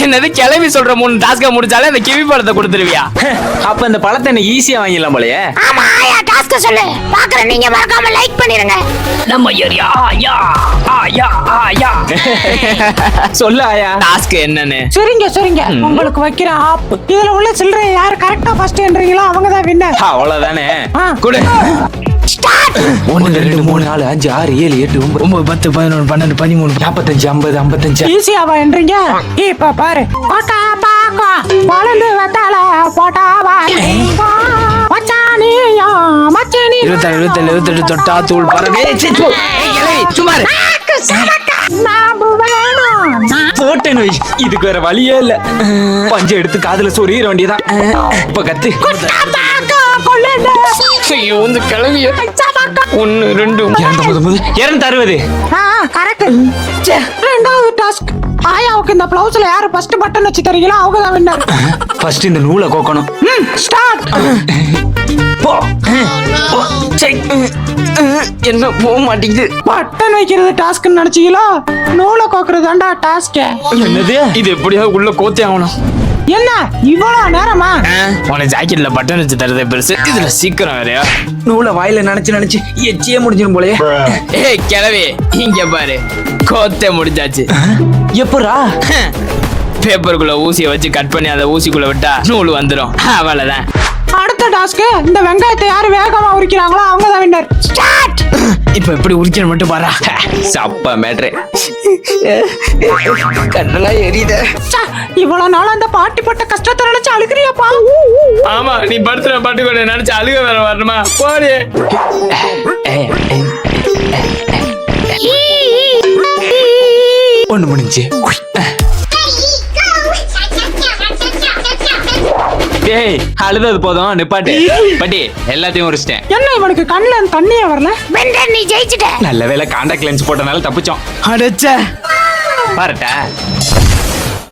என்னது கிளம்பி சொல்ற 3 டாஸ்க முடிச்சாலே அந்த கிவி பழத்தை கொடுத்துருவியா? அப்ப இந்த பழத்தை என்ன ஈஸியா வாங்கிடலாம் போலயே. ஆமா ஆயா டாஸ்க் சொல்லு பாக்குறேன். நீங்க மறக்காம லைக் பண்ணிருங்க. நம்ம ஏரியா ஆயா ஆயா ஆயா. சொல்லு ஆயா. டாஸ்க் என்னன்னு? சரிங்க உங்களுக்கு வைக்கிற ஆப். இதுல உள்ள சில்லறை யார் கரெக்டா ஃபர்ஸ்ட் என்றீங்களோ அவங்க தான் வின்னர். அவ்வளவுதானே. குடு. 1 2 3 4 5 6 7 8 9 10 11 12 13 45 50 55. ஈஸியாவா என்றீங்க? இப்ப பாரு. போட்டா பாக்கா பழந்து வந்தால போட்டா வாடா மச்சானியா மச்சானி 27 28 தொட்டா தூள் பரவே. சும்மா இரு. நாம வேணும். போட்டேன்னு வை. இதுக்கு வேற வழியே இல்ல. பஞ்சை எடுத்து காதுல சொறியிட வேண்டியதான். இப்ப கத்து. ஐயோ இந்த கிளவிய 1 2 260. கரெக்ட். ரெண்டாவது டாஸ்க். ஆயாவுக்கு இந்த பிளவுஸ்ல யாரு ஃபர்ஸ்ட் பட்டன் வச்சு தரீங்களோ அவங்க தான் வின்னர். ஃபர்ஸ்ட் இந்த நூலை கோக்கணும். ஸ்டார்ட். போ. என்ன போக மாட்டேங்குது. பட்டன் வைக்கிறது டாஸ்க்னு நினைச்சீங்களா? நூலை கோக்குறதாண்டா டாஸ்க். என்னது? இது எப்படியாவது உள்ள கோத்தே ஆகணும். என்ன இவ்வளவு நேரமா? உன ஜாக்கெட்ல பட்டன் வச்சு தரதே பெருசு, இதுல சீக்கிரம் வேறையா? நூலை வாயில நினைச்சு எச்சியே முடிஞ்சிடும் போலயே. ஏய் கிளவி இங்க பாரு, கோத்தே முடிஞ்சாச்சு. எப்பரா? பேப்பருக்குள்ள ஊசியை வச்சு கட் பண்ணி அந்த ஊசிக்குள்ள விட்டா நூல் வந்துடும். அவ்வளவுதான். அடுத்த டாஸ்க். இந்த வெங்காயத்தை யாரு வேகமா உரிக்கிறாங்களோ அவங்க தான் வின்னர். ஸ்டார்ட். இப்ப எப்படி உரிக்கணும் மட்டும் பாரா. சப்ப மேட்ரு. கண்ணெல்லாம் எரியுது. இவ்வளவு நாள் அந்த பாட்டி பட்ட கஷ்டத்தை நினைச்சு அழுகிறியாப்பா? ஆமா, நீ படுத்துற பாட்டு கூட நினைச்சு அழுக வேற வரணுமா? போடி. ஒண்ணு முடிஞ்சு. டேய் அழுதது போதும், நிப்பாட்டு. பட்டி எல்லாத்தையும் உரிச்சிட்டேன். என்ன இவனுக்கு கண்ணுல தண்ணியே வரல? வெண்டர் நீ ஜெயிச்சிட்ட. நல்ல வேளை காண்டாக்ட் லென்ஸ் போட்டனால தப்பிச்சோம். அடச்ச பாருட்டா.